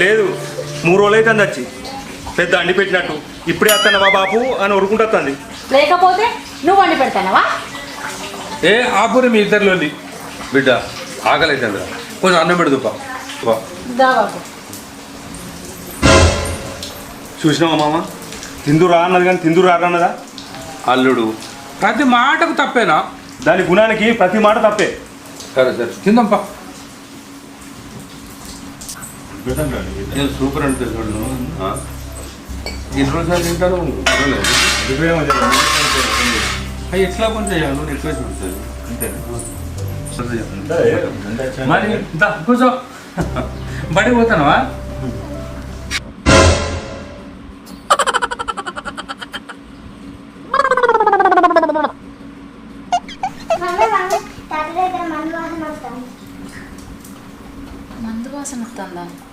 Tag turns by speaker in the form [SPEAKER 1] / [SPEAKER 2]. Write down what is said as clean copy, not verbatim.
[SPEAKER 1] లేదు 3 రోజులు అవుతుంది వచ్చి పెద్ద అండి పెట్టినట్టు ఇప్పుడే వస్తానవా బాపు అని ఉరుకుంటుంది.
[SPEAKER 2] లేకపోతే నువ్వు వండి పెడతానవా?
[SPEAKER 3] ఏ ఆపురి మీ ఇద్దరిలోని బిడ్డ ఆకలి అవుతుంది కొంచెం అన్నం పెడదుపా.
[SPEAKER 1] చూసినావా మామ తిందురా అన్నది కానీ తిందురా అన్నదా?
[SPEAKER 3] అల్లుడు ప్రతి మాటకు తప్పేనా?
[SPEAKER 1] దాని గుణానికి ప్రతి మాట తప్పే.
[SPEAKER 3] సరే సరే తిందాంపా. నేను సూపర్ అనిపిస్తాను. ఎన్ని రోజులు తింటాను అవి ఎట్లా కొంచెం నువ్వు ఎక్కువ చూస్తుంది అంతే. మరి కూర్చో బడికి పోతానవా?